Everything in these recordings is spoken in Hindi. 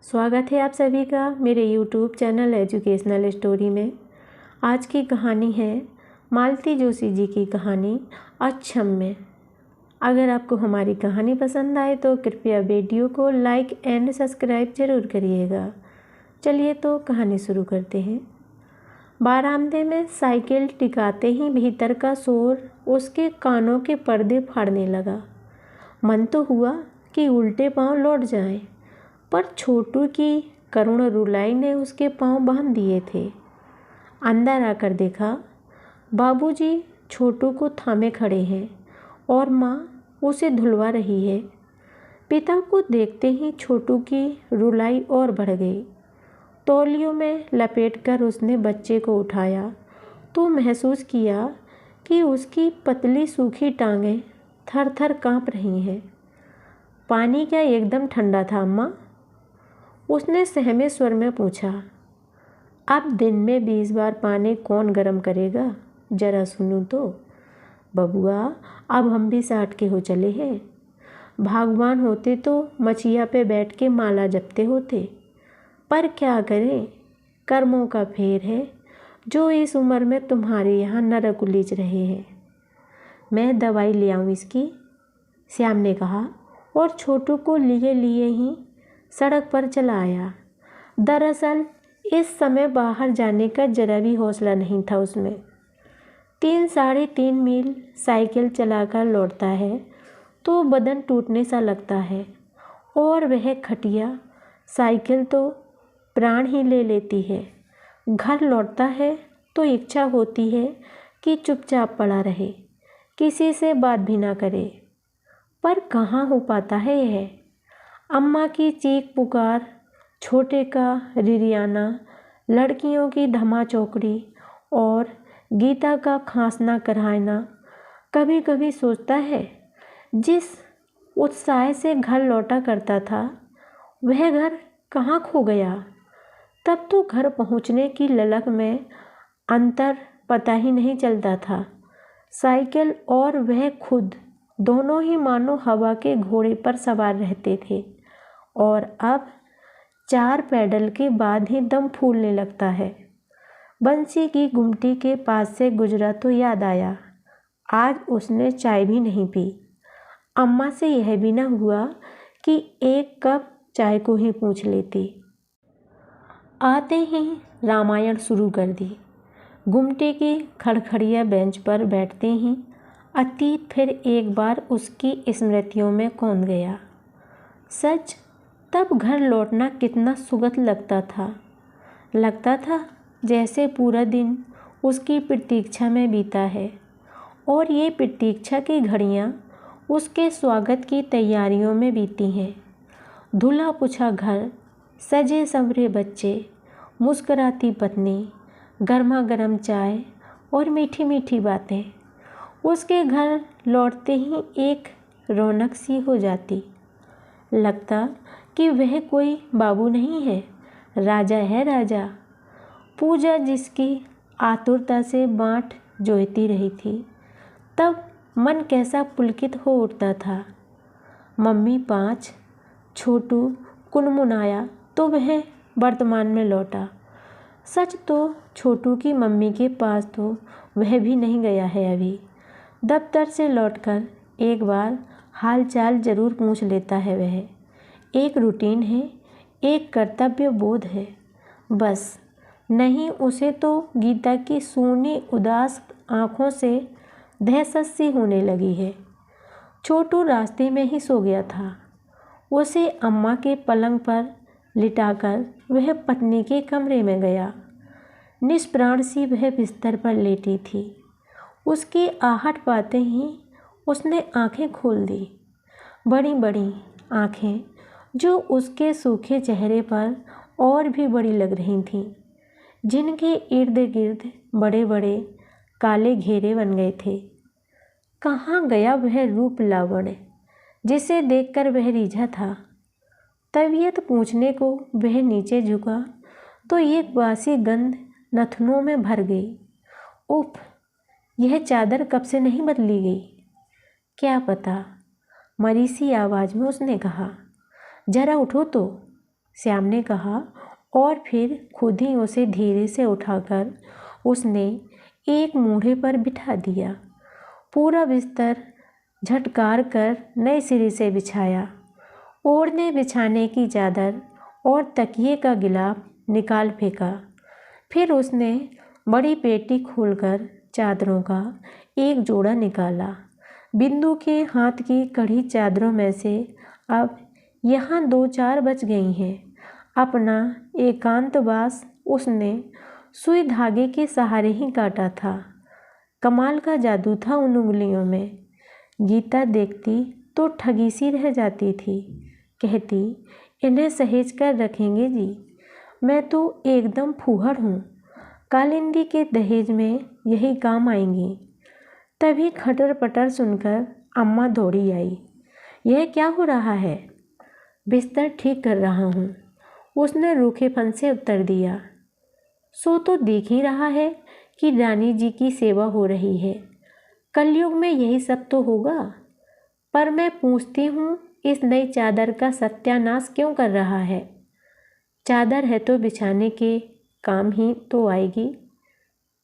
स्वागत है आप सभी का मेरे YouTube चैनल एजुकेशनल स्टोरी में। आज की कहानी है मालती जोशी जी की कहानी अक्षम्य। अगर आपको हमारी कहानी पसंद आए तो कृपया वीडियो को लाइक एंड सब्सक्राइब ज़रूर करिएगा। चलिए तो कहानी शुरू करते हैं। बारामदे में साइकिल टिकाते ही भीतर का शोर उसके कानों के पर्दे फाड़ने लगा। मन तो हुआ कि उल्टे पांव लौट जाएं, पर छोटू की करुण रुलाई ने उसके पांव बांध दिए थे। अंदर आकर देखा, बाबूजी छोटू को थामे खड़े हैं और माँ उसे धुलवा रही है। पिता को देखते ही छोटू की रुलाई और बढ़ गई। तौलियों में लपेटकर उसने बच्चे को उठाया तो महसूस किया कि उसकी पतली सूखी टांगें थर थर काँप रही हैं। पानी क्या एकदम ठंडा था अम्मा? उसने सहमे स्वर में पूछा। अब दिन में 20 बार पानी कौन गर्म करेगा, जरा सुनूं तो। बबुआ, अब हम भी 60 के हो चले हैं। भगवान होते तो मचिया पे बैठ के माला जपते होते, पर क्या करें, कर्मों का फेर है जो इस उम्र में तुम्हारे यहाँ नरक उलीच रहे हैं। मैं दवाई ले आऊँ इसकी, श्याम ने कहा और छोटू को लिए लिए ही सड़क पर चला आया। दरअसल इस समय बाहर जाने का जरा भी हौसला नहीं था उसमें। 3-3.5 मील साइकिल चलाकर लौटता है तो बदन टूटने सा लगता है, और वह खटिया साइकिल तो प्राण ही ले लेती है। घर लौटता है तो इच्छा होती है कि चुपचाप पड़ा रहे, किसी से बात भी ना करे, पर कहाँ हो पाता है यह। अम्मा की चीख पुकार, छोटे का रिरियाना, लड़कियों की धमा चौकड़ी और गीता का खांसना कराहना। कभी कभी सोचता है, जिस उत्साह से घर लौटा करता था वह घर कहाँ खो गया। तब तो घर पहुँचने की ललक में अंतर पता ही नहीं चलता था। साइकिल और वह खुद दोनों ही मानो हवा के घोड़े पर सवार रहते थे, और अब 4 पैडल के बाद ही दम फूलने लगता है। बंसी की गुमटी के पास से गुजरा तो याद आया, आज उसने चाय भी नहीं पी। अम्मा से यह भी ना हुआ कि एक कप चाय को ही पूछ लेती। आते ही रामायण शुरू कर दी। गुमटी की खड़खड़िया बेंच पर बैठते ही अतीत फिर एक बार उसकी स्मृतियों में कौंध गया। सच, तब घर लौटना कितना सुगत लगता था जैसे पूरा दिन उसकी प्रतीक्षा में बीता है, और ये प्रतीक्षा की घड़ियाँ उसके स्वागत की तैयारियों में बीती हैं। धुला पुछा घर, सजे संवरे बच्चे, मुस्कुराती पत्नी, गर्मा गर्म चाय और मीठी मीठी बातें। उसके घर लौटते ही एक रौनक सी हो जाती। लगता कि वह कोई बाबू नहीं है, राजा है राजा। पूजा जिसकी आतुरता से बाट जोहती रही थी, तब मन कैसा पुलकित हो उठता था। मम्मी 5, छोटू कुनमुनाया तो वह वर्तमान में लौटा। सच तो छोटू की मम्मी के पास तो वह भी नहीं गया है अभी। दफ्तर से लौटकर एक बार हाल चाल जरूर पूछ लेता है वह। एक रूटीन है, एक कर्तव्य बोध है, बस। नहीं उसे तो गीता की सूनी उदास आँखों से दहशत सी होने लगी है। छोटू रास्ते में ही सो गया था। उसे अम्मा के पलंग पर लिटाकर वह पत्नी के कमरे में गया। निष्प्राण सी वह बिस्तर पर लेटी थी। उसकी आहट पाते ही उसने आंखें खोल दी, बड़ी बड़ी आंखें जो उसके सूखे चेहरे पर और भी बड़ी लग रही थीं, जिनके इर्द गिर्द बड़े बड़े काले घेरे बन गए थे। कहाँ गया वह रूप लावण्य जिसे देखकर वह रीझा था। तबीयत पूछने को वह नीचे झुका तो एक बासी गंध नथनों में भर गई। उफ, यह चादर कब से नहीं बदली गई? क्या पता, मरी सी आवाज़ में उसने कहा। जरा उठो तो। श्याम ने कहा और फिर खुद ही उसे धीरे से उठाकर उसने एक मूढ़े पर बिठा दिया। पूरा बिस्तर झटकार कर नए सिरे से बिछाया। ओढ़ने बिछाने की चादर और तकिए का गिलाफ निकाल फेंका। फिर उसने बड़ी पेटी खोलकर चादरों का एक जोड़ा निकाला। बिंदु के हाथ की कड़ी चादरों में से अब यहाँ 2-4 बच गई हैं। अपना एकांतवास उसने सुई धागे के सहारे ही काटा था। कमाल का जादू था उन उंगलियों में। गीता देखती तो ठगी सी रह जाती थी। कहती, इन्हें सहेज कर रखेंगे जी, मैं तो एकदम फूहड़ हूँ, कालिंदी के दहेज में यही काम आएंगी। तभी खटर पटर सुनकर अम्मा दौड़ी आई। यह क्या हो रहा है? बिस्तर ठीक कर रहा हूँ, उसने रूखेपन से उत्तर दिया। सो तो देख ही रहा है कि रानी जी की सेवा हो रही है। कलयुग में यही सब तो होगा। पर मैं पूछती हूँ, इस नई चादर का सत्यानाश क्यों कर रहा है? चादर है तो बिछाने के काम ही तो आएगी।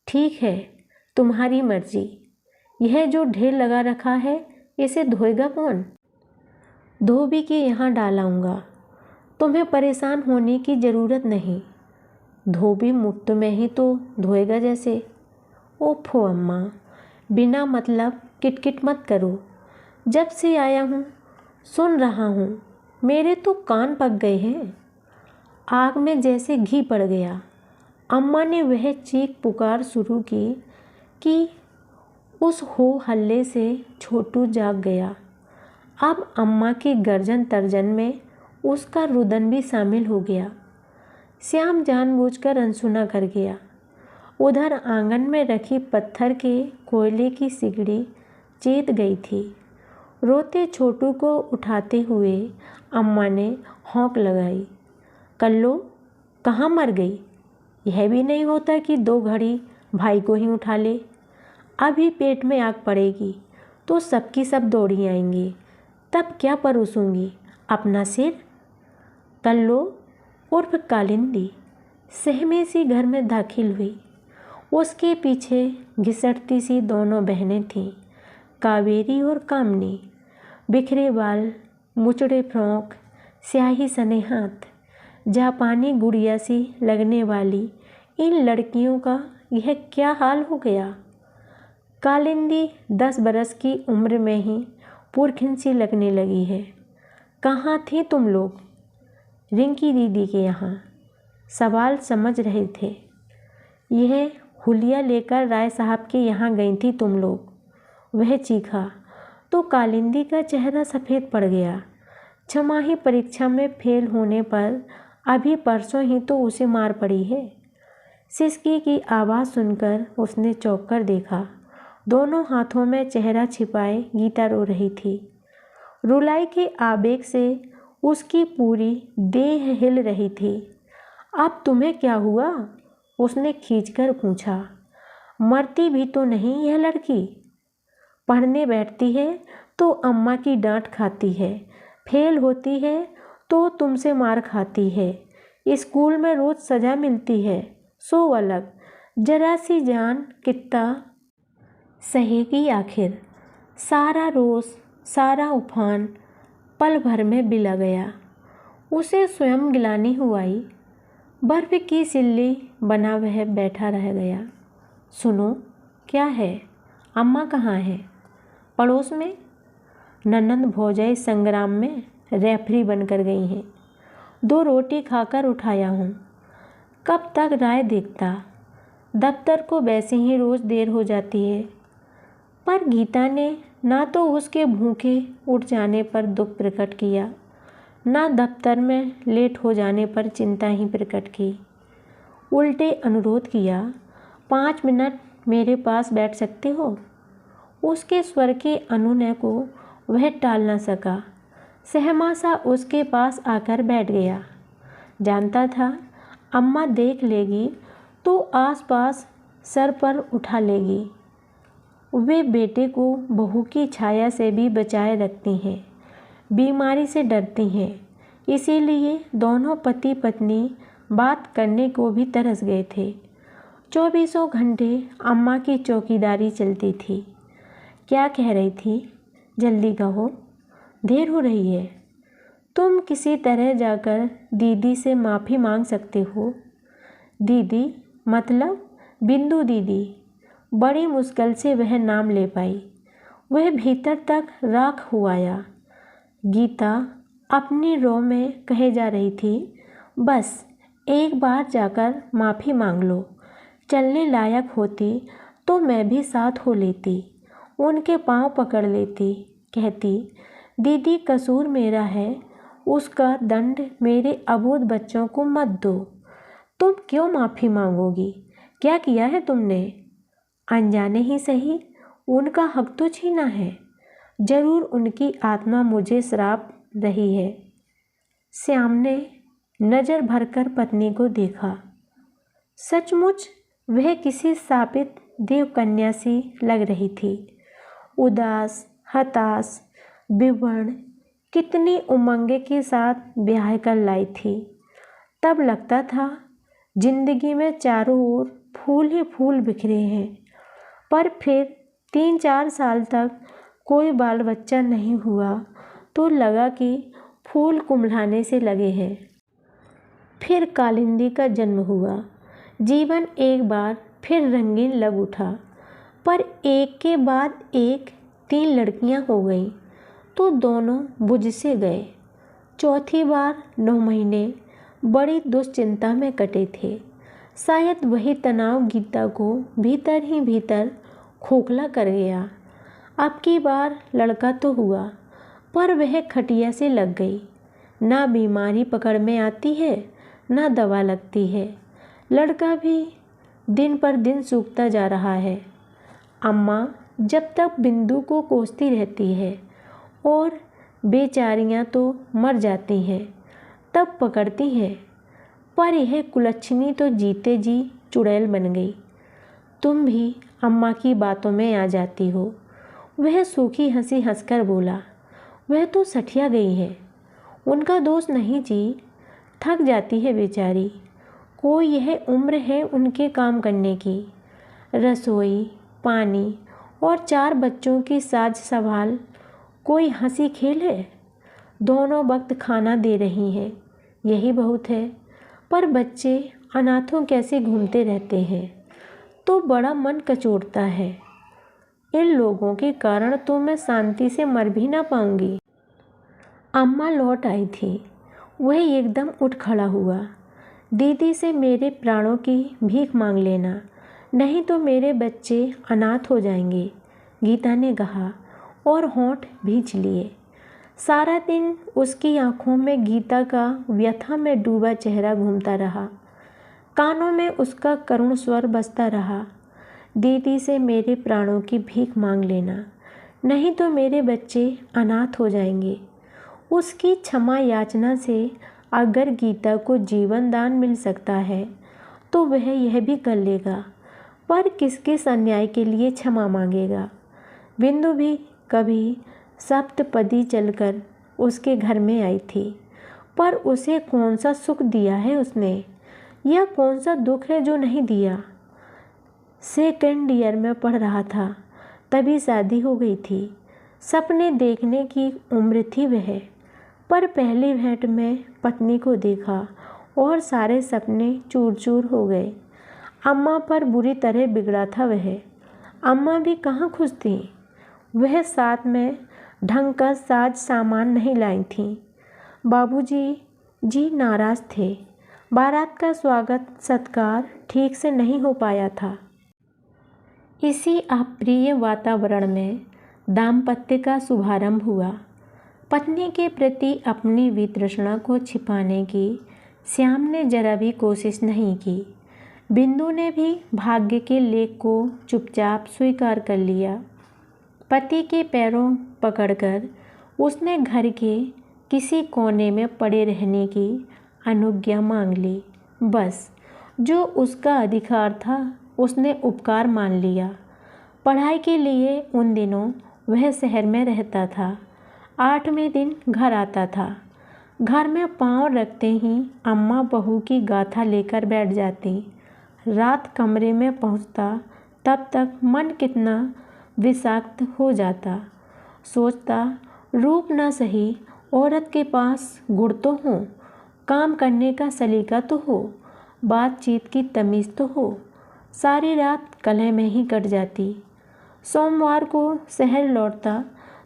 ठीक है, तुम्हारी मर्जी। यह जो ढेर लगा रखा है, इसे धोएगा कौन? धोबी के यहाँ डालाऊंगा। तुम्हें परेशान होने की ज़रूरत नहीं। धोबी मुफ्त में ही तो धोएगा जैसे। ओफो अम्मा, बिना मतलब किटकिट मत करो। जब से आया हूँ सुन रहा हूँ, मेरे तो कान पक गए हैं। आग में जैसे घी पड़ गया। अम्मा ने वह चीख पुकार शुरू की कि उस हो हल्ले से छोटू जाग गया। अब अम्मा की गर्जन तर्जन में उसका रुदन भी शामिल हो गया। श्याम जानबूझकर अनसुना कर गया। उधर आंगन में रखी पत्थर के कोयले की सिगड़ी चेत गई थी। रोते छोटू को उठाते हुए अम्मा ने हौंक लगाई। कल्लो, कहाँ मर गई? यह भी नहीं होता कि 2 घड़ी भाई को ही उठा ले। अभी पेट में आग पड़ेगी तो सबकी सब दौड़ी आएंगी, तब क्या परोसूंगी अपना सिर? कल्लो उर्फ कालिंदी सहमी सी घर में दाखिल हुई। उसके पीछे घिसटती सी दोनों बहनें थीं, कावेरी और कामनी। बिखरे बाल, मुचड़े फ्रॉक, स्याही सने हाथ, जापानी गुड़िया सी लगने वाली इन लड़कियों का यह क्या हाल हो गया? कालिंदी 10 बरस की उम्र में ही पुरखिन सी लगने लगी है। कहाँ थी तुम लोग? रिंकी दीदी के यहाँ। सवाल समझ रहे थे। यह हुलिया लेकर राय साहब के यहाँ गई थी तुम लोग? वह चीखा तो कालिंदी का चेहरा सफ़ेद पड़ गया। छमाही परीक्षा में फेल होने पर अभी परसों ही तो उसे मार पड़ी है। सिसकी की आवाज़ सुनकर उसने चौंक कर देखा। दोनों हाथों में चेहरा छिपाए गीता रो रही थी। रुलाई के आवेग से उसकी पूरी देह हिल रही थी। अब तुम्हें क्या हुआ? उसने खींचकर पूछा। मरती भी तो नहीं यह लड़की। पढ़ने बैठती है तो अम्मा की डांट खाती है, फेल होती है तो तुमसे मार खाती है, स्कूल में रोज़ सज़ा मिलती है, सो अलग। जरा सी जान कितना सहेगी आखिर? सारा रोष, सारा उफान पल भर में बिला गया। उसे स्वयं गिलानी हुई। बर्फ की सिल्ली बना वह बैठा रह गया। सुनो, क्या है? अम्मा कहाँ है? पड़ोस में। ननंद भौजाई संग्राम में रेफरी बनकर गई हैं। 2 रोटी खाकर उठाया हूँ। कब तक राय देखता? दफ्तर को वैसे ही रोज़ देर हो जाती है। पर गीता ने ना तो उसके भूखे उठ जाने पर दुख प्रकट किया, ना दफ्तर में लेट हो जाने पर चिंता ही प्रकट की। उल्टे अनुरोध किया, 5 मिनट मेरे पास बैठ सकते हो? उसके स्वर के अनुनय को वह टाल न सका। सहमा सा उसके पास आकर बैठ गया। जानता था अम्मा देख लेगी तो आसपास सर पर उठा लेगी। वे बेटे को बहू की छाया से भी बचाए रखती हैं, बीमारी से डरती हैं। इसीलिए दोनों पति पत्नी बात करने को भी तरस गए थे। 24 घंटे अम्मा की चौकीदारी चलती थी। क्या कह रही थी? जल्दी कहो, देर हो रही है। तुम किसी तरह जाकर दीदी से माफ़ी मांग सकते हो। दीदी मतलब बिंदु दीदी। बड़ी मुश्किल से वह नाम ले पाई। वह भीतर तक राख हो आया। गीता अपनी रो में कहे जा रही थी, बस एक बार जाकर माफ़ी मांग लो। चलने लायक होती तो मैं भी साथ हो लेती, उनके पांव पकड़ लेती, कहती दीदी कसूर मेरा है, उसका दंड मेरे अबोध बच्चों को मत दो। तुम क्यों माफ़ी मांगोगी? क्या किया है तुमने? अनजाने ही सही, उनका हक तो छीना है। जरूर उनकी आत्मा मुझे श्राप रही है। श्याम ने नज़र भरकर पत्नी को देखा। सचमुच वह किसी शापित देवकन्या सी लग रही थी। उदास, हताश, विवर्ण, कितनी उमंग के साथ ब्याह कर लाई थी। तब लगता था जिंदगी में चारों ओर फूल ही फूल बिखरे हैं। पर फिर 3-4 साल तक कोई बाल बच्चा नहीं हुआ तो लगा कि फूल कुम्हलाने से लगे हैं। फिर कालिंदी का जन्म हुआ। जीवन एक बार फिर रंगीन लग उठा। पर एक के बाद एक 3 लड़कियां हो गईं तो दोनों बुझ से गए। चौथी बार 9 महीने बड़ी दुश्चिंता में कटे थे। शायद वही तनाव गीता को भीतर ही भीतर खोखला कर गया। अब की बार लड़का तो हुआ, पर वह खटिया से लग गई। ना बीमारी पकड़ में आती है, ना दवा लगती है। लड़का भी दिन पर दिन सूखता जा रहा है। अम्मा जब तक बिंदु को कोसती रहती है और बेचारियां तो मर जाती हैं, तब पकड़ती हैं। पर यह कुलच्छनी तो जीते जी चुड़ैल बन गई। तुम भी अम्मा की बातों में आ जाती हो। वह सूखी हंसी हंसकर बोला, वह तो सठिया गई है, उनका दोष नहीं जी, थक जाती है बेचारी। कोई यह उम्र है उनके काम करने की। रसोई, पानी और 4 बच्चों की साज संभाल कोई हंसी खेल है? दोनों वक्त खाना दे रही हैं, यही बहुत है। पर बच्चे अनाथों कैसे घूमते रहते हैं तो बड़ा मन कचोटता है। इन लोगों के कारण तो मैं शांति से मर भी ना पाऊंगी। अम्मा लौट आई थी। वह एकदम उठ खड़ा हुआ। दीदी से मेरे प्राणों की भीख मांग लेना, नहीं तो मेरे बच्चे अनाथ हो जाएंगे, गीता ने कहा और होंठ भींच लिए। सारा दिन उसकी आंखों में गीता का व्यथा में डूबा चेहरा घूमता रहा। कानों में उसका करुण स्वर बजता रहा, दीदी से मेरे प्राणों की भीख मांग लेना, नहीं तो मेरे बच्चे अनाथ हो जाएंगे। उसकी क्षमा याचना से अगर गीता को जीवन दान मिल सकता है तो वह यह भी कर लेगा। पर किस अन्याय के लिए क्षमा मांगेगा? बिंदु भी कभी सप्तपदी चलकर उसके घर में आई थी, पर उसे कौन सा सुख दिया है उसने, या कौन सा दुख है जो नहीं दिया। 2nd ईयर में पढ़ रहा था, तभी शादी हो गई थी। सपने देखने की उम्र थी वह, पर पहली भेंट में पत्नी को देखा और सारे सपने चूर चूर हो गए। अम्मा पर बुरी तरह बिगड़ा था वह। अम्मा भी कहाँ खुश थी। वह साथ में ढंग का साज सामान नहीं लाई थीं। बाबूजी जी नाराज़ थे। बारात का स्वागत सत्कार ठीक से नहीं हो पाया था। इसी अप्रिय वातावरण में दाम्पत्य का शुभारंभ हुआ। पत्नी के प्रति अपनी वितृष्णा को छिपाने की श्याम ने जरा भी कोशिश नहीं की। बिंदु ने भी भाग्य के लेख को चुपचाप स्वीकार कर लिया। पति के पैरों पकड़कर उसने घर के किसी कोने में पड़े रहने की अनुज्ञा मांग ली। बस जो उसका अधिकार था उसने उपकार मान लिया। पढ़ाई के लिए उन दिनों वह शहर में रहता था। 8वें दिन घर आता था। घर में पाँव रखते ही अम्मा बहू की गाथा लेकर बैठ जाती। रात कमरे में पहुंचता तब तक मन कितना विषाक्त हो जाता। सोचता, रूप ना सही, औरत के पास गुण तो हो, काम करने का सलीका तो हो, बातचीत की तमीज़ तो हो। सारी रात कलह में ही कट जाती। सोमवार को शहर लौटता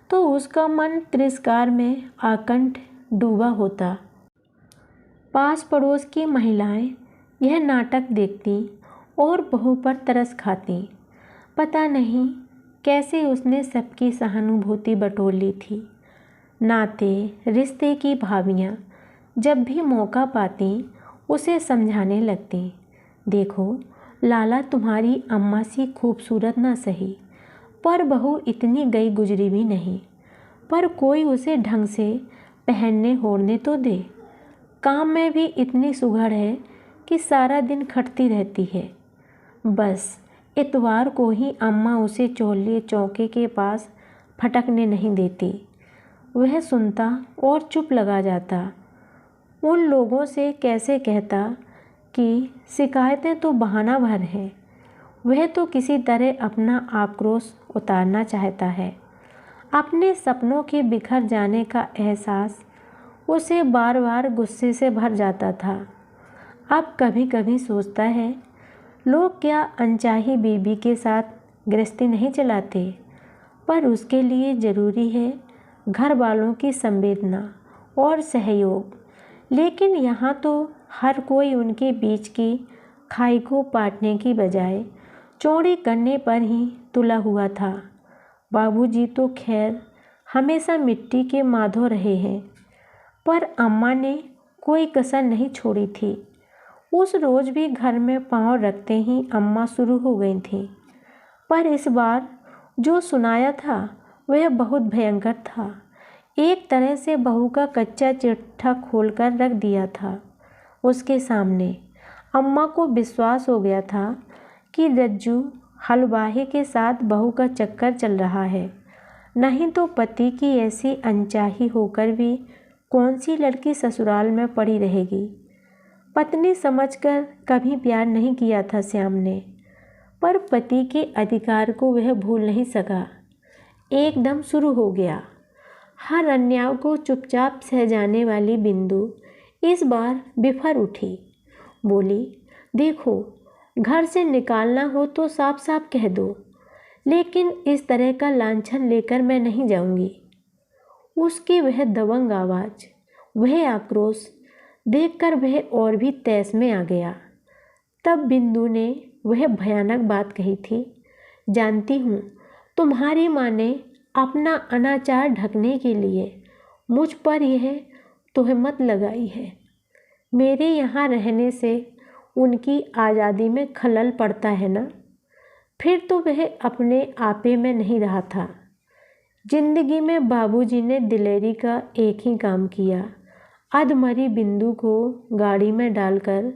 तो उसका मन तिरस्कार में आकंठ डूबा होता। पास पड़ोस की महिलाएं यह नाटक देखती और बहू पर तरस खाती। पता नहीं कैसे उसने सबकी सहानुभूति बटोर ली थी। नाते रिश्ते की भाभियाँ जब भी मौका पाती उसे समझाने लगती, देखो लाला तुम्हारी अम्मा सी खूबसूरत ना सही, पर बहू इतनी गई गुजरी भी नहीं, पर कोई उसे ढंग से पहनने ओढ़ने तो दे। काम में भी इतनी सुघड़ है कि सारा दिन खटती रहती है। बस इतवार को ही अम्मा उसे चौले चौके के पास फटकने नहीं देती। वह सुनता और चुप लगा जाता। उन लोगों से कैसे कहता कि शिकायतें तो बहाना भर हैं। वह तो किसी तरह अपना आक्रोश उतारना चाहता है। अपने सपनों के बिखर जाने का एहसास उसे बार बार गुस्से से भर जाता था। अब कभी कभी सोचता है, लोग क्या अनचाही बीबी के साथ गृहस्थी नहीं चलाते, पर उसके लिए ज़रूरी है घर वालों की संवेदना और सहयोग। लेकिन यहाँ तो हर कोई उनके बीच की खाई को पाटने की बजाय चौड़ी करने पर ही तुला हुआ था। बाबूजी तो खैर हमेशा मिट्टी के माधो रहे हैं, पर अम्मा ने कोई कसर नहीं छोड़ी थी। उस रोज़ भी घर में पाँव रखते ही अम्मा शुरू हो गई थी। पर इस बार जो सुनाया था वह बहुत भयंकर था। एक तरह से बहू का कच्चा चिट्ठा खोलकर रख दिया था उसके सामने। अम्मा को विश्वास हो गया था कि रज्जू हलवाही के साथ बहू का चक्कर चल रहा है। नहीं तो पति की ऐसी अनचाही होकर भी कौन सी लड़की ससुराल में पड़ी रहेगी। पत्नी समझकर कभी प्यार नहीं किया था श्याम ने, पर पति के अधिकार को वह भूल नहीं सका। एकदम शुरू हो गया। हर अन्याय को चुपचाप सह जाने वाली बिंदु इस बार बिफर उठी। बोली, देखो घर से निकालना हो तो साफ साफ कह दो, लेकिन इस तरह का लांछन लेकर मैं नहीं जाऊंगी। उसकी वह दबंग आवाज़, वह आक्रोश देखकर वह और भी तैस में आ गया। तब बिंदु ने वह भयानक बात कही थी, जानती हूँ तुम्हारी माँ ने अपना अनाचार ढकने के लिए मुझ पर यह तोहमत लगाई है। मेरे यहाँ रहने से उनकी आज़ादी में खलल पड़ता है ना। फिर तो वह अपने आपे में नहीं रहा था। जिंदगी में बाबूजी ने दिलेरी का एक ही काम किया, अधमरी बिंदु को गाड़ी में डालकर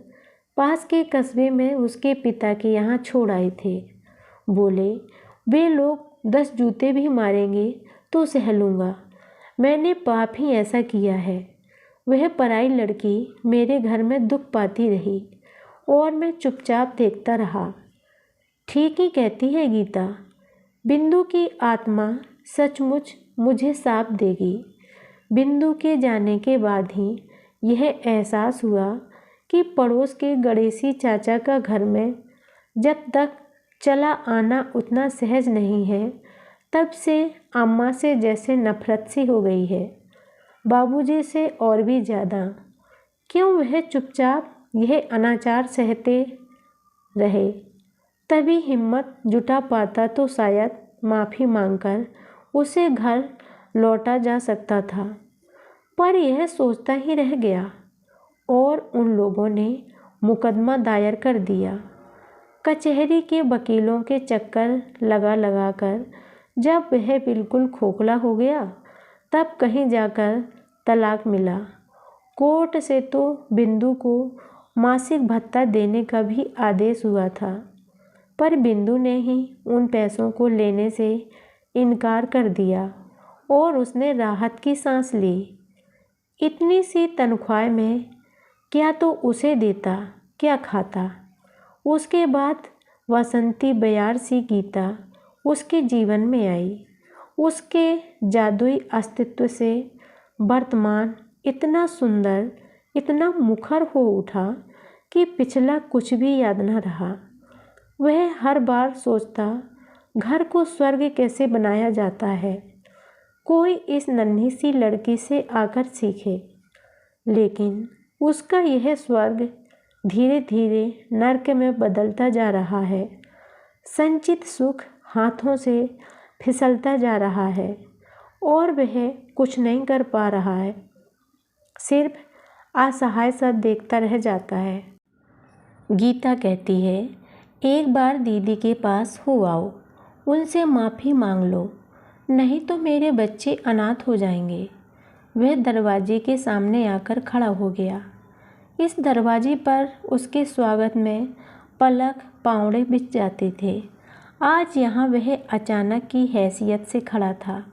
पास के कस्बे में उसके पिता के यहाँ छोड़ आए थे। बोले, वे लोग 10 जूते भी मारेंगे तो सह लूँगा, मैंने पाप ही ऐसा किया है। वह पराई लड़की मेरे घर में दुख पाती रही और मैं चुपचाप देखता रहा। ठीक ही कहती है गीता, बिंदु की आत्मा सचमुच मुझे साथ देगी। बिंदु के जाने के बाद ही यह एहसास हुआ कि पड़ोस के गणेशी चाचा का घर में जब तक चला आना उतना सहज नहीं है, तब से अम्मा से जैसे नफरत सी हो गई है, बाबूजी से और भी ज़्यादा। क्यों वह चुपचाप यह अनाचार सहते रहे? तभी हिम्मत जुटा पाता तो शायद माफ़ी मांगकर उसे घर लौटा जा सकता था, पर यह सोचता ही रह गया और उन लोगों ने मुकदमा दायर कर दिया। कचहरी के वकीलों के चक्कर लगा लगा कर जब वह बिल्कुल खोखला हो गया, तब कहीं जाकर तलाक मिला। कोर्ट से तो बिंदु को मासिक भत्ता देने का भी आदेश हुआ था, पर बिंदु ने ही उन पैसों को लेने से इनकार कर दिया और उसने राहत की सांस ली। इतनी सी तनख्वाह में क्या तो उसे देता, क्या खाता। उसके बाद वासंती बयार सी गीता उसके जीवन में आई। उसके जादुई अस्तित्व से वर्तमान इतना सुंदर, इतना मुखर हो उठा कि पिछला कुछ भी याद न रहा। वह हर बार सोचता, घर को स्वर्ग कैसे बनाया जाता है, कोई इस नन्ही सी लड़की से आकर सीखे। लेकिन उसका यह स्वर्ग धीरे धीरे नर्क में बदलता जा रहा है। संचित सुख हाथों से फिसलता जा रहा है और वह कुछ नहीं कर पा रहा है, सिर्फ असहाय सा देखता रह जाता है। गीता कहती है, एक बार दीदी के पास हो आओ, उनसे माफ़ी मांग लो, नहीं तो मेरे बच्चे अनाथ हो जाएंगे। वह दरवाजे के सामने आकर खड़ा हो गया। इस दरवाजे पर उसके स्वागत में पलक पावड़े बिछ जाते थे। आज यहाँ वह अचानक की हैसियत से खड़ा था।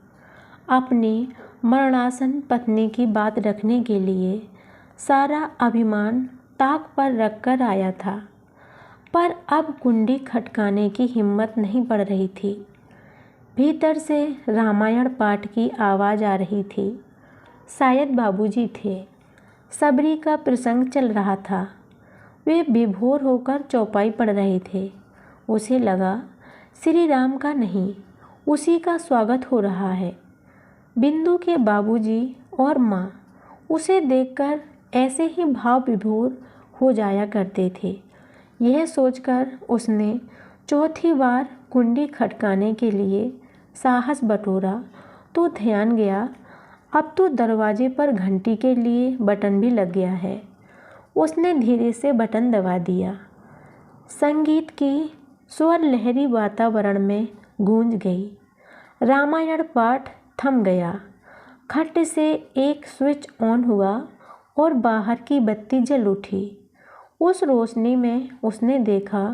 अपनी मरणासन पत्नी की बात रखने के लिए सारा अभिमान ताक पर रखकर आया था, पर अब कुंडी खटकाने की हिम्मत नहीं पड़ रही थी। भीतर से रामायण पाठ की आवाज़ आ रही थी। शायद बाबूजी थे। सबरी का प्रसंग चल रहा था। वे विभोर होकर चौपाई पढ़ रहे थे। उसे लगा श्री राम का नहीं, उसी का स्वागत हो रहा है। बिंदु के बाबूजी और माँ उसे देखकर ऐसे ही भाव विभोर हो जाया करते थे। यह सोचकर उसने चौथी बार कुंडी खटकाने के लिए साहस बटोरा तो ध्यान गया, अब तो दरवाजे पर घंटी के लिए बटन भी लग गया है। उसने धीरे से बटन दबा दिया। संगीत की स्वर लहरी वातावरण में गूंज गई। रामायण पाठ थम गया। खट से एक स्विच ऑन हुआ और बाहर की बत्ती जल उठी। उस रोशनी में उसने देखा,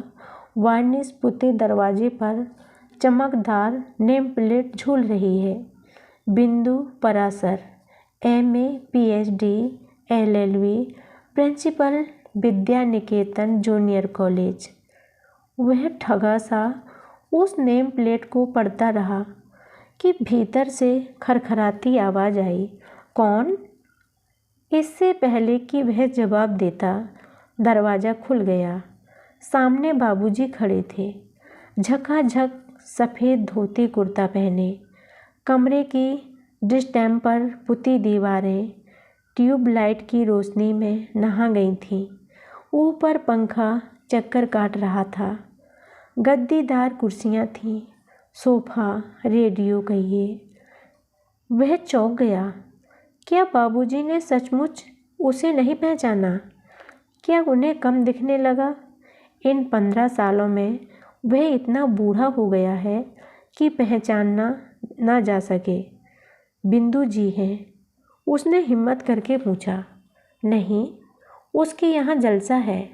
वार्निश पुते दरवाजे पर चमकदार नेम प्लेट झूल रही है। Bindu Parashar, MA PhD LLB, principal Vidya Niketan junior college. वह ठगा सा उस नेम प्लेट को पढ़ता रहा कि भीतर से खरखराती आवाज़ आई, कौन? इससे पहले कि वह जवाब देता, दरवाज़ा खुल गया। सामने बाबूजी खड़े थे, झकाझक सफ़ेद धोती कुर्ता पहने। कमरे की डिस्टेम्पर पुती दीवारें ट्यूबलाइट की रोशनी में नहा गई थीं। ऊपर पंखा चक्कर काट रहा था। गद्दीदार कुर्सियां थीं, सोफ़ा, रेडियो कहिए। वह चौंक गया। क्या बाबूजी ने सचमुच उसे नहीं पहचाना? क्या उन्हें कम दिखने लगा? इन 15 सालों में वह इतना बूढ़ा हो गया है कि पहचानना ना जा सके। बिंदु जी हैं? उसने हिम्मत करके पूछा। नहीं, उसके यहाँ जलसा है।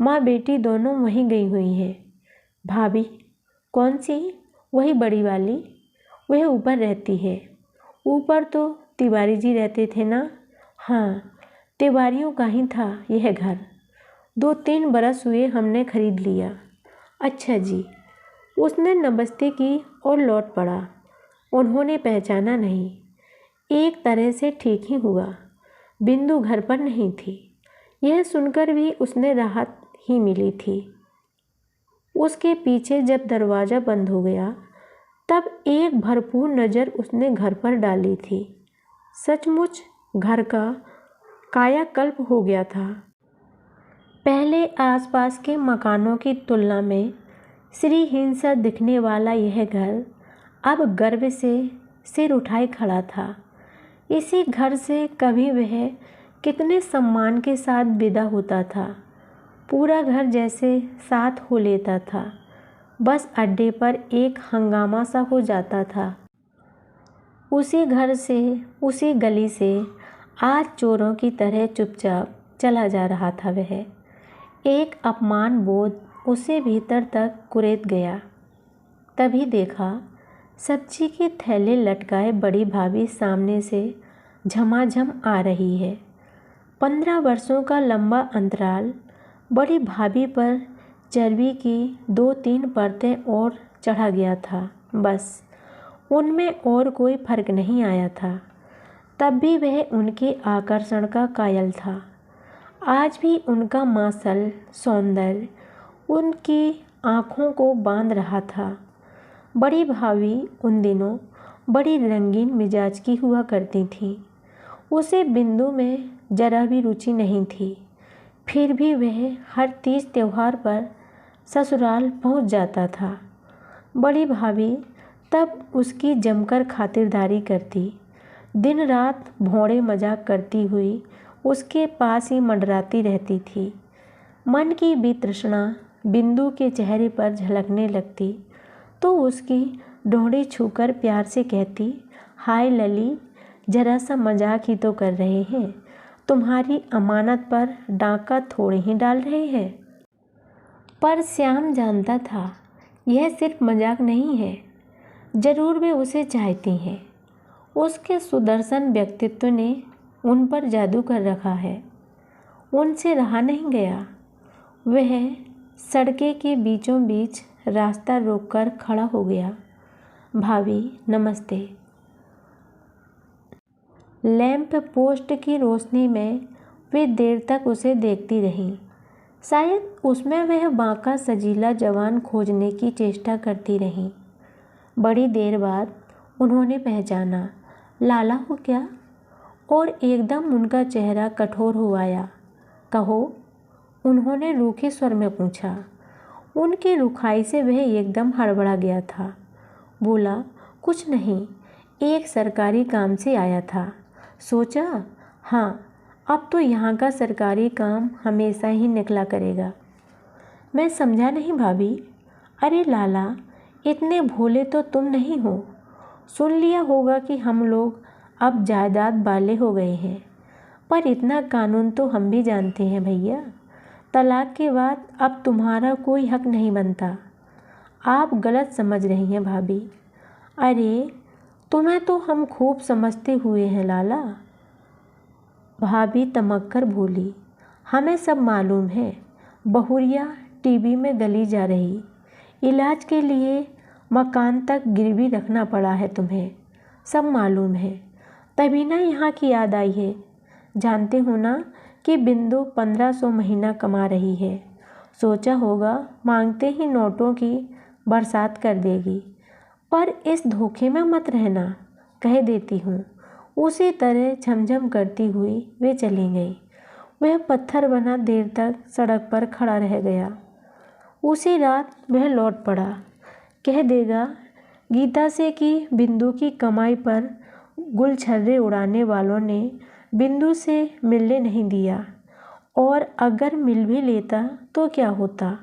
माँ बेटी दोनों वहीं गई हुई हैं। भाभी? कौन सी? वही बड़ी वाली। वह ऊपर रहती है। ऊपर तो तिवारी जी रहते थे ना? हाँ, तिवारियों का ही था यह घर। 2-3 बरस हुए हमने खरीद लिया। अच्छा जी। उसने नमस्ते की और लौट पड़ा। उन्होंने पहचाना नहीं। एक तरह से ठीक ही हुआ, बिंदु घर पर नहीं थी। यह सुनकर भी उसने राहत ही मिली थी। उसके पीछे जब दरवाज़ा बंद हो गया तब एक भरपूर नज़र उसने घर पर डाली थी। सचमुच घर का कायाकल्प हो गया था। पहले आसपास के मकानों की तुलना में श्रीहीन सा दिखने वाला यह घर अब गर्व से सिर उठाए खड़ा था। इसी घर से कभी वह कितने सम्मान के साथ विदा होता था। पूरा घर जैसे साथ हो लेता था। बस अड्डे पर एक हंगामा सा हो जाता था। उसी घर से, उसी गली से आज चोरों की तरह चुपचाप चला जा रहा था वह। एक अपमान बोध उसे भीतर तक कुरेद गया। तभी देखा, सब्जी के थैले लटकाए बड़ी भाभी सामने से झमाझम आ रही है। 15 वर्षों का लंबा अंतराल बड़ी भाभी पर चर्बी की 2-3 परतें और चढ़ा गया था। बस उनमें और कोई फर्क नहीं आया था। तब भी वह उनके आकर्षण का कायल था। आज भी उनका मांसल सौंदर्य उनकी आँखों को बांध रहा था। बड़ी भाभी उन दिनों बड़ी रंगीन मिजाज की हुआ करती थी। उसे बिंदु में जरा भी रुचि नहीं थी। फिर भी वह हर तीज त्योहार पर ससुराल पहुंच जाता था। बड़ी भाभी तब उसकी जमकर खातिरदारी करती। दिन रात भौंडे मजाक करती हुई उसके पास ही मंडराती रहती थी। मन की वितृष्णा बिंदु के चेहरे पर झलकने लगती तो उसकी डोंडी छूकर प्यार से कहती, हाय लली, जरा सा मजाक ही तो कर रहे हैं, तुम्हारी अमानत पर डाका थोड़े ही डाल रहे हैं। पर श्याम जानता था यह सिर्फ मजाक नहीं है। जरूर वे उसे चाहती हैं। उसके सुदर्शन व्यक्तित्व ने उन पर जादू कर रखा है। उनसे रहा नहीं गया। वह सड़के के बीचों बीच रास्ता रोककर खड़ा हो गया। भाभी नमस्ते। लैंप पोस्ट की रोशनी में वे देर तक उसे देखती रहीं। शायद उसमें वह बांका सजीला जवान खोजने की चेष्टा करती रहीं। बड़ी देर बाद उन्होंने पहचाना, लाला हो क्या? और एकदम उनका चेहरा कठोर हो आया। कहो, उन्होंने रूखे स्वर में पूछा। उनकी रुखाई से वह एकदम हड़बड़ा गया था। बोला, कुछ नहीं, एक सरकारी काम से आया था। सोचा, हाँ, अब तो यहाँ का सरकारी काम हमेशा ही निकला करेगा। मैं समझा नहीं भाभी। अरे लाला, इतने भोले तो तुम नहीं हो। सुन लिया होगा कि हम लोग अब जायदाद वाले हो गए हैं, पर इतना कानून तो हम भी जानते हैं भैया। तलाक के बाद अब तुम्हारा कोई हक नहीं बनता। आप गलत समझ रही हैं भाभी। अरे तुम्हें तो हम खूब समझते हुए हैं लाला। भाभी तमक कर बोली, हमें सब मालूम है। बहुरिया टीबी में गली जा रही, इलाज के लिए मकान तक गिरवी रखना पड़ा है तुम्हें, सब मालूम है। तभी ना यहाँ की याद आई है। जानते हो ना कि बिंदु 1500 महीना कमा रही है। सोचा होगा मांगते ही नोटों की बरसात कर देगी। पर इस धोखे में मत रहना, कह देती हूँ। उसी तरह झमझम करती हुई वे चली गई। वह पत्थर बना देर तक सड़क पर खड़ा रह गया। उसी रात वह लौट पड़ा। कह देगा गीता से कि बिंदु की कमाई पर गुलछर्रे उड़ाने वालों ने बिंदु से मिलने नहीं दिया, और अगर मिल भी लेता तो क्या होता।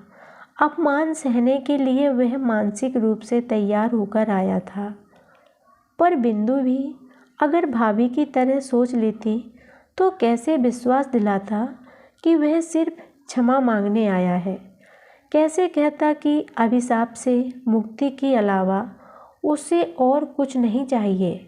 अपमान सहने के लिए वह मानसिक रूप से तैयार होकर आया था। पर बिंदु भी अगर भाभी की तरह सोच लेती तो कैसे विश्वास दिलाता कि वह सिर्फ क्षमा मांगने आया है। कैसे कहता कि अभिशाप से मुक्ति के अलावा उसे और कुछ नहीं चाहिए।